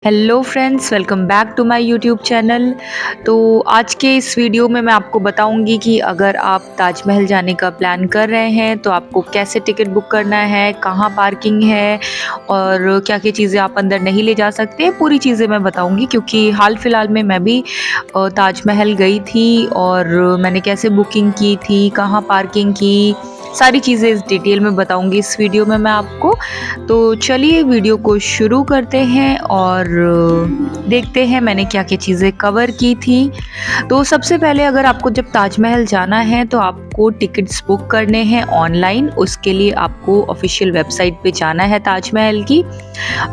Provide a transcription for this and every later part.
Hello friends, welcome back to my YouTube channel. तो आज के इस वीडियो में मैं आपको बताऊंगी कि अगर आप ताजमहल जाने का प्लान कर रहे हैं तो आपको कैसे टिकट बुक करना है, कहाँ पार्किंग है और क्या क्या चीज़ें आप अंदर नहीं ले जा सकते। पूरी चीज़ें मैं बताऊंगी क्योंकि हाल फिलहाल में मैं भी ताजमहल गई थी और मैंने कैसे बुकिंग की थी, कहाँ पार्किंग की, सारी चीज़ें इस डिटेल में बताऊंगी इस वीडियो में मैं आपको। तो चलिए वीडियो को शुरू करते हैं और देखते हैं मैंने क्या क्या चीज़ें कवर की थी। तो सबसे पहले अगर आपको जब ताजमहल जाना है तो आपको टिकट्स बुक करने हैं ऑनलाइन। उसके लिए आपको ऑफिशियल वेबसाइट पे जाना है ताजमहल की।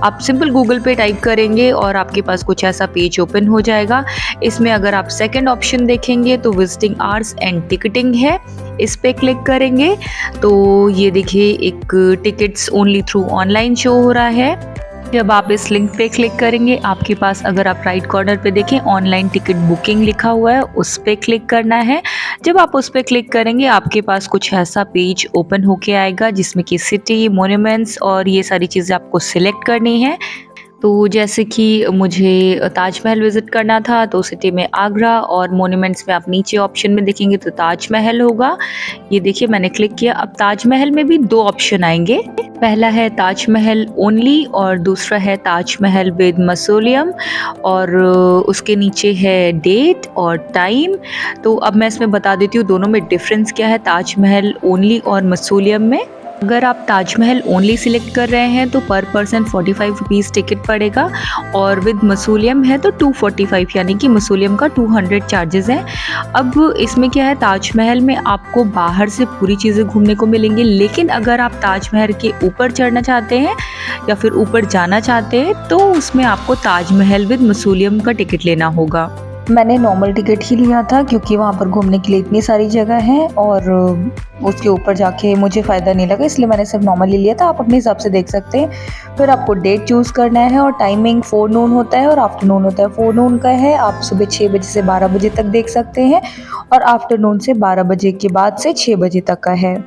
आप सिंपल गूगल पे टाइप करेंगे और आपके पास कुछ ऐसा पेज ओपन हो जाएगा। इसमें अगर आप सेकंड ऑप्शन देखेंगे तो विजिटिंग आवर्स एंड टिकटिंग है, इस पे क्लिक करेंगे तो ये देखिए एक tickets only through online show हो रहा है। जब आप इस लिंक पे क्लिक करेंगे आपके पास अगर आप राइट कॉर्नर पे देखें ऑनलाइन टिकट बुकिंग लिखा हुआ है, उस पे क्लिक करना है। जब आप उस पे क्लिक करेंगे आपके पास कुछ ऐसा पेज ओपन होके आएगा जिसमें कि सिटी, मॉन्यूमेंट्स और ये सारी चीज़ें आपको सिलेक्ट करनी है। तो जैसे कि मुझे ताजमहल विज़िट करना था तो सिटी में आगरा और मॉन्यूमेंट्स में आप नीचे ऑप्शन में देखेंगे तो ताजमहल होगा। ये देखिए मैंने क्लिक किया। अब ताजमहल में भी दो ऑप्शन आएंगे, पहला है ताजमहल ओनली और दूसरा है ताजमहल विद मसोलियम और उसके नीचे है डेट और टाइम। तो अब मैं इसमें बता देती हूँ दोनों में डिफरेंस क्या है ताजमहल ओनली और मसोलियम में। अगर आप ताजमहल ओनली सिलेक्ट कर रहे हैं तो पर पर्सन 45 रुपीज़ टिकट पड़ेगा और विद मसूलियम है तो 245, यानी कि मसूलियम का 200 चार्जेस है। अब इसमें क्या है, ताजमहल में आपको बाहर से पूरी चीज़ें घूमने को मिलेंगी, लेकिन अगर आप ताजमहल के ऊपर चढ़ना चाहते हैं या फिर ऊपर जाना चाहते हैं तो उसमें आपको ताजमहल विद मसूलियम का टिकट लेना होगा। मैंने नॉर्मल टिकट ही लिया था क्योंकि वहाँ पर घूमने के लिए इतनी सारी जगह है और उसके ऊपर जाके मुझे फ़ायदा नहीं लगा, इसलिए मैंने सिर्फ नॉर्मल ही लिया था। आप अपने हिसाब से देख सकते हैं। फिर आपको डेट चूज़ करना है और टाइमिंग फोरनून होता है और आफ्टरनून होता है। फोरनून का है आप सुबह 6 बजे से 12 बजे तक देख सकते हैं और आफ्टरनून से 12 बजे के बाद से 6 बजे तक का है।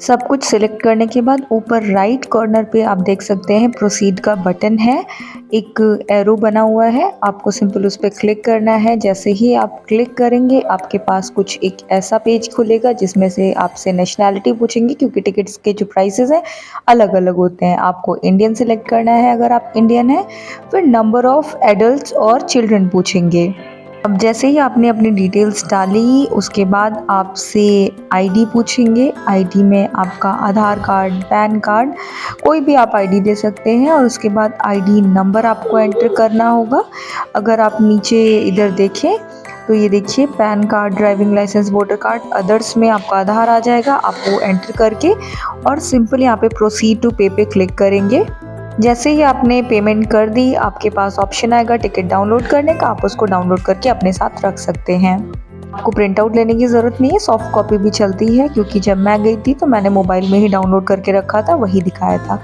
सब कुछ सिलेक्ट करने के बाद ऊपर राइट कॉर्नर पे आप देख सकते हैं प्रोसीड का बटन है, एक एरो बना हुआ है, आपको सिंपल उस पर क्लिक करना है। जैसे ही आप क्लिक करेंगे आपके पास कुछ एक ऐसा पेज खुलेगा जिसमें से आपसे नेशनैलिटी पूछेंगे क्योंकि टिकट्स के जो प्राइसेस हैं अलग अलग होते हैं। आपको इंडियन सिलेक्ट करना है अगर आप इंडियन हैं। फिर नंबर ऑफ़ एडल्ट्स और चिल्ड्रन पूछेंगे। अब जैसे ही आपने अपनी डिटेल्स डाली उसके बाद आपसे आईडी पूछेंगे। आईडी में आपका आधार कार्ड, पैन कार्ड, कोई भी आप आईडी दे सकते हैं और उसके बाद आईडी नंबर आपको एंटर करना होगा। अगर आप नीचे इधर देखें तो ये देखिए PAN card, driving licence, voter card, others में आपका आधार आ जाएगा। आप वो एंटर करके और सिंपल यहाँ पे प्रोसीड टू पे पे क्लिक करेंगे। जैसे ही आपने पेमेंट कर दी आपके पास ऑप्शन आएगा टिकट डाउनलोड करने का, आप उसको डाउनलोड करके अपने साथ रख सकते हैं। आपको प्रिंट आउट लेने की ज़रूरत नहीं है, सॉफ्ट कॉपी भी चलती है क्योंकि जब मैं गई थी तो मैंने मोबाइल में ही डाउनलोड करके रखा था, वही दिखाया था।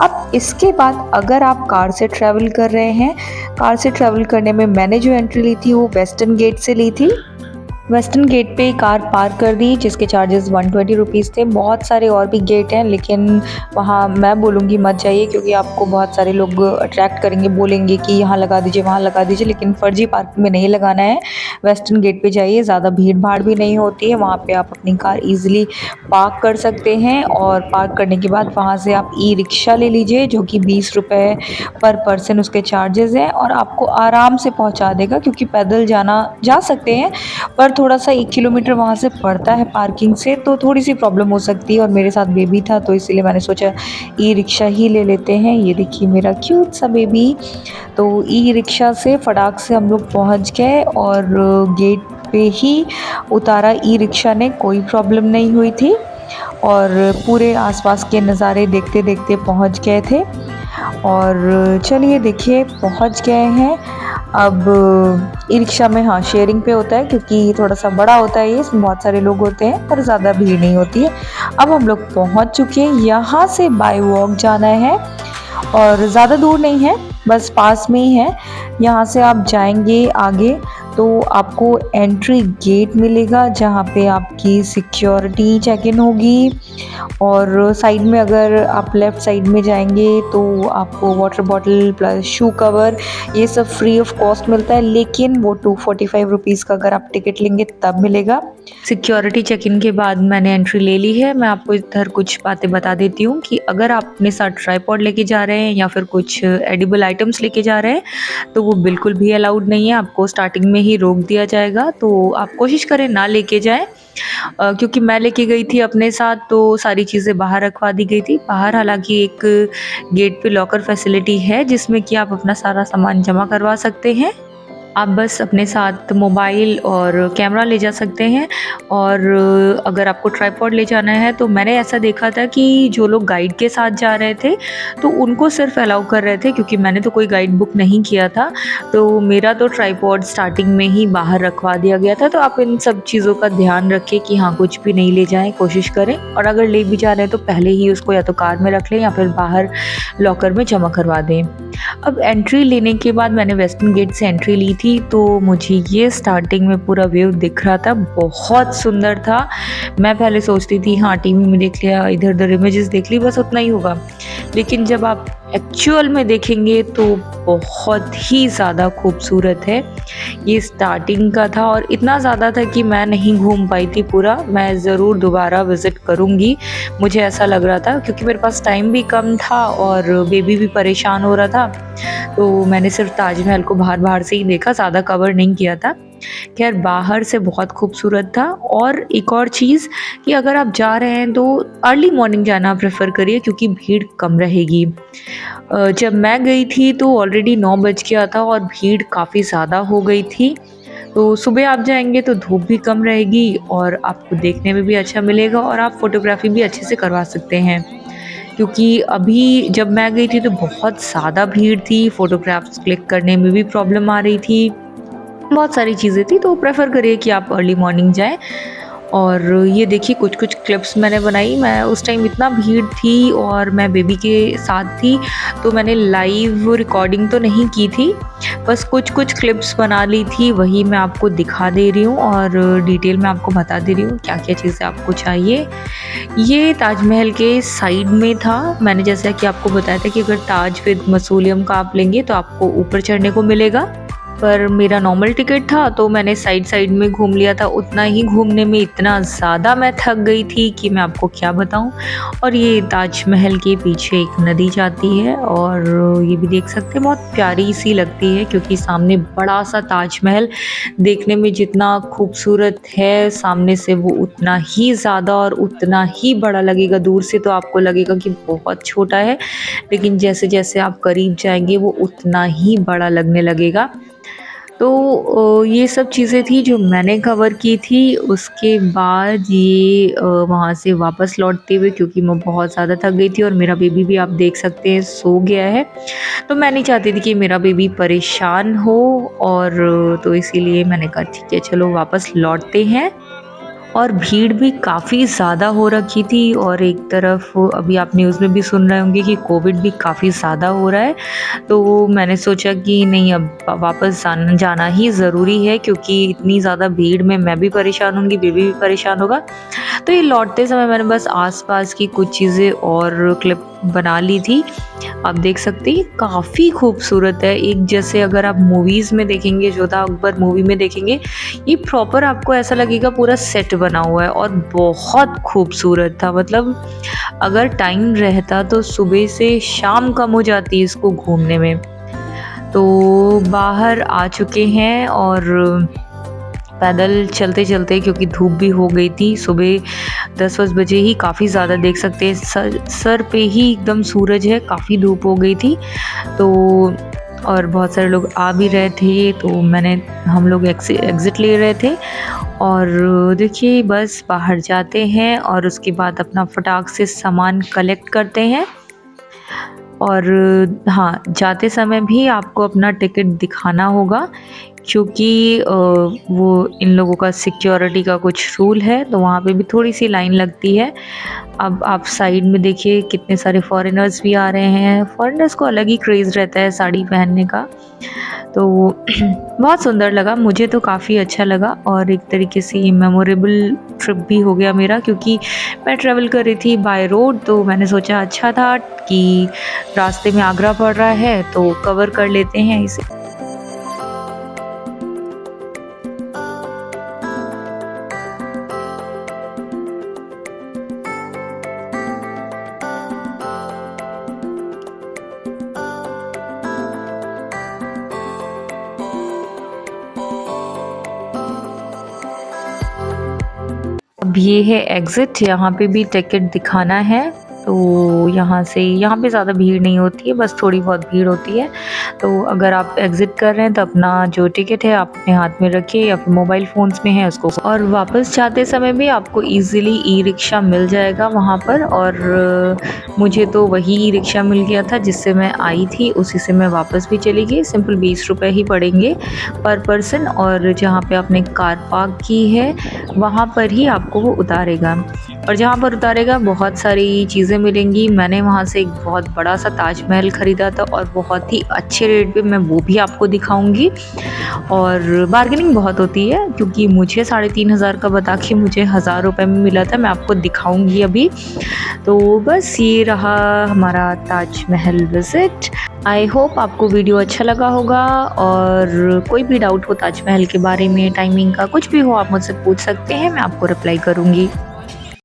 अब इसके बाद अगर आप कार से ट्रैवल कर रहे हैं, कार से ट्रैवल करने में मैंने जो एंट्री ली थी वो वेस्टर्न गेट से ली थी। वेस्टर्न गेट पे कार पार्क कर दी जिसके चार्जेस 120 रुपीज़ थे। बहुत सारे और भी गेट हैं लेकिन वहाँ मैं बोलूँगी मत जाइए क्योंकि आपको बहुत सारे लोग अट्रैक्ट करेंगे, बोलेंगे कि यहाँ लगा दीजिए, वहाँ लगा दीजिए, लेकिन फर्जी पार्किंग में नहीं लगाना है। वेस्टर्न गेट पे जाइए, ज़्यादा भीड़ भाड़ भी नहीं होती है, वहाँ पे आप अपनी कार ईजिली पार्क कर सकते हैं और पार्क करने के बाद वहाँ से आप ई रिक्शा ले लीजिए जो कि 20 रुपये पर पर्सन उसके चार्जेस हैं और आपको आराम से पहुँचा देगा क्योंकि पैदल जा सकते हैं पर थोड़ा सा 1 किलोमीटर वहाँ से पड़ता है पार्किंग से, तो थोड़ी सी प्रॉब्लम हो सकती है और मेरे साथ बेबी था तो इसीलिए मैंने सोचा ई रिक्शा ही ले लेते हैं। ये देखिए मेरा क्यूट सा बेबी। तो ई रिक्शा से फटाक से हम लोग पहुँच गए और गेट पे ही उतारा ई रिक्शा ने, कोई प्रॉब्लम नहीं हुई थी और पूरे आसपास के नज़ारे देखते देखते पहुँच गए थे। और चलिए देखिए पहुँच गए हैं। अब ई रिक्शा में हाँ शेयरिंग पे होता है क्योंकि थोड़ा सा बड़ा होता है ये, इसमें बहुत सारे लोग होते हैं पर ज़्यादा भीड़ नहीं होती है। अब हम लोग पहुंच चुके हैं, यहाँ से बाय वॉक जाना है और ज़्यादा दूर नहीं है, बस पास में ही है। यहाँ से आप जाएंगे आगे तो आपको एंट्री गेट मिलेगा जहाँ पे आपकी सिक्योरिटी चेक इन होगी, और साइड में अगर आप लेफ़्ट साइड में जाएंगे तो आपको water bottle plus shoe cover ये सब फ्री ऑफ कॉस्ट मिलता है, लेकिन वो 245 रुपीज़ का अगर आप टिकट लेंगे तब मिलेगा। सिक्योरिटी चेक इन के बाद मैंने एंट्री ले ली है। मैं आपको इधर कुछ बातें बता देती हूँ कि अगर आप अपने साथ ट्राइपॉड लेके जा रहे हैं या फिर कुछ एडिबल आइटम्स लेके जा रहे हैं तो वो बिल्कुल भी अलाउड नहीं है, आपको स्टार्टिंग में ही रोक दिया जाएगा। तो आप कोशिश करें ना लेके जाएं, क्योंकि मैं लेके गई थी अपने साथ तो सारी चीज़ें बाहर रखवा दी गई थी। बाहर हालांकि एक गेट पे लॉकर फैसिलिटी है जिसमें कि आप अपना सारा सामान जमा करवा सकते हैं। आप बस अपने साथ मोबाइल और कैमरा ले जा सकते हैं, और अगर आपको ट्राइपॉड ले जाना है तो मैंने ऐसा देखा था कि जो लोग गाइड के साथ जा रहे थे तो उनको सिर्फ अलाउ कर रहे थे, क्योंकि मैंने तो कोई गाइड बुक नहीं किया था। तो मेरा तो ट्राइपॉड स्टार्टिंग में ही बाहर रखवा दिया गया था। तो आप इन सब चीज़ों का ध्यान रखें कि हाँ, कुछ भी नहीं ले जाएं, कोशिश करें। और अगर ले भी जा रहे हैं तो पहले ही उसको या तो कार में रख लें या फिर बाहर लॉकर में जमा करवा दें। अब एंट्री लेने के बाद मैंने वेस्टर्न गेट से एंट्री ली थी, तो मुझे ये स्टार्टिंग में पूरा व्यू दिख रहा था, बहुत सुंदर था। मैं पहले सोचती थी हाँ, टीवी में देख लिया, इधर उधर इमेजेस देख ली, बस उतना ही होगा। लेकिन जब आप एक्चुअल में देखेंगे तो बहुत ही ज़्यादा खूबसूरत है। ये स्टार्टिंग का था और इतना ज़्यादा था कि मैं नहीं घूम पाई थी पूरा। मैं ज़रूर दोबारा विज़िट करूँगी, मुझे ऐसा लग रहा था, क्योंकि मेरे पास टाइम भी कम था और बेबी भी परेशान हो रहा था। तो मैंने सिर्फ ताजमहल को बाहर बाहर से ही देखा, ज़्यादा कवर नहीं किया था। खैर, बाहर से बहुत खूबसूरत था। और एक और चीज़ कि अगर आप जा रहे हैं तो अर्ली मॉर्निंग जाना प्रेफर करिए, क्योंकि भीड़ कम रहेगी। जब मैं गई थी तो ऑलरेडी 9 बज गया था और भीड़ काफ़ी ज़्यादा हो गई थी। तो सुबह आप जाएंगे तो धूप भी कम रहेगी और आपको देखने में भी अच्छा मिलेगा और आप फोटोग्राफी भी अच्छे से करवा सकते हैं। क्योंकि अभी जब मैं गई थी तो बहुत ज़्यादा भीड़ थी, फ़ोटोग्राफ्स क्लिक करने में भी प्रॉब्लम आ रही थी, बहुत सारी चीज़ें थी। तो प्रेफ़र करिए कि आप अर्ली मॉर्निंग जाएँ। और ये देखिए, कुछ क्लिप्स मैंने बनाई। मैं उस टाइम इतना भीड़ थी और मैं बेबी के साथ थी, तो मैंने लाइव रिकॉर्डिंग तो नहीं की थी, बस कुछ क्लिप्स बना ली थी, वही मैं आपको दिखा दे रही हूँ और डिटेल में आपको बता दे रही हूँ क्या-क्या चीज़ें आपको चाहिए। ये ताजमहल के साइड में था। मैंने जैसा कि आपको बताया था कि अगर ताज विद मसूलियम का आप लेंगे तो आपको ऊपर चढ़ने को मिलेगा, पर मेरा नॉर्मल टिकट था तो मैंने साइड में घूम लिया था। उतना ही घूमने में इतना ज़्यादा मैं थक गई थी कि मैं आपको क्या बताऊं। और ये ताजमहल के पीछे एक नदी जाती है और ये भी देख सकते हैं, बहुत प्यारी सी लगती है, क्योंकि सामने बड़ा सा ताजमहल देखने में जितना खूबसूरत है, सामने से वो उतना ही ज़्यादा और उतना ही बड़ा लगेगा। दूर से तो आपको लगेगा कि बहुत छोटा है, लेकिन जैसे जैसे आप करीब जाएंगे वो उतना ही बड़ा लगने लगेगा। तो ये सब चीज़ें थी जो मैंने कवर की थी। उसके बाद ये वहाँ से वापस लौटते हुए, क्योंकि मैं बहुत ज़्यादा थक गई थी और मेरा बेबी भी आप देख सकते हैं सो गया है, तो मैं नहीं चाहती थी कि मेरा बेबी परेशान हो, और तो इसीलिए मैंने कहा ठीक है, चलो वापस लौटते हैं। और भीड़ भी काफ़ी ज़्यादा हो रखी थी, और एक तरफ अभी आप न्यूज़ में भी सुन रहे होंगे कि कोविड भी काफ़ी ज़्यादा हो रहा है। तो मैंने सोचा कि नहीं, अब वापस जाना ही ज़रूरी है, क्योंकि इतनी ज़्यादा भीड़ में मैं भी परेशान होंगी, बेबी भी परेशान होगा। तो ये लौटते समय मैंने बस आसपास की कुछ चीज़ें और क्लिप बना ली थी। आप देख सकते हैं काफ़ी खूबसूरत है, एक जैसे अगर आप मूवीज़ में देखेंगे, जोधा अकबर मूवी में देखेंगे, ये प्रॉपर आपको ऐसा लगेगा पूरा सेट बना हुआ है और बहुत खूबसूरत था। मतलब अगर टाइम रहता तो सुबह से शाम कम हो जाती इसको घूमने में। तो बाहर आ चुके हैं और पैदल चलते चलते, क्योंकि धूप भी हो गई थी, सुबह 10-10 बजे ही काफ़ी ज़्यादा देख सकते हैं, सर पे ही एकदम सूरज है, काफ़ी धूप हो गई थी। तो और बहुत सारे लोग आ भी रहे थे, तो हम लोग एग्ज़िट ले रहे थे। और देखिए, बस बाहर जाते हैं और उसके बाद अपना फटाक से सामान कलेक्ट करते हैं। और हाँ, जाते समय भी आपको अपना टिकट दिखाना होगा, क्योंकि वो इन लोगों का सिक्योरिटी का कुछ रूल है, तो वहाँ पे भी थोड़ी सी लाइन लगती है। अब आप साइड में देखिए कितने सारे फॉरेनर्स भी आ रहे हैं। फॉरेनर्स को अलग ही क्रेज़ रहता है साड़ी पहनने का। तो बहुत सुंदर लगा, मुझे तो काफ़ी अच्छा लगा और एक तरीके से ये मेमोरेबल ट्रिप भी हो गया मेरा, क्योंकि मैं ट्रैवल कर रही थी बाय रोड, तो मैंने सोचा अच्छा था कि रास्ते में आगरा पड़ रहा है तो कवर कर लेते हैं इसे। अब ये है एग्ज़िट, यहाँ पे भी टिकट दिखाना है। तो यहाँ पे ज़्यादा भीड़ नहीं होती है, बस थोड़ी बहुत भीड़ होती है। तो अगर आप एग्ज़िट कर रहे हैं तो अपना जो टिकट है आप अपने हाथ में रखिए या फिर मोबाइल फ़ोन्स में है उसको, और वापस जाते समय भी आपको ईज़िली ई-रिक्शा मिल जाएगा वहाँ पर। और मुझे तो वही ई-रिक्शा मिल गया था जिससे मैं आई थी, उसी से मैं वापस भी चली गई। सिंपल 20 रुपए ही पड़ेंगे पर पर्सन, और जहाँ पे आपने कार पार्क की है वहाँ पर ही आपको वो उतारेगा। और जहाँ पर उतारेगा बहुत सारी चीज़ें मिलेंगी। मैंने वहाँ से एक बहुत बड़ा सा ताजमहल ख़रीदा था और बहुत ही अच्छे रेट पे, मैं वो भी आपको दिखाऊंगी। और बार्गेनिंग बहुत होती है, क्योंकि मुझे 3,500 का बता के मुझे 1000 रुपये में मिला था, मैं आपको दिखाऊंगी अभी। तो बस ये रहा हमारा ताजमहल विज़िट। आई होप आपको वीडियो अच्छा लगा होगा, और कोई भी डाउट हो ताजमहल के बारे में, टाइमिंग का, कुछ भी हो, आप मुझसे पूछ सकते हैं, मैं आपको रिप्लाई करूँगी।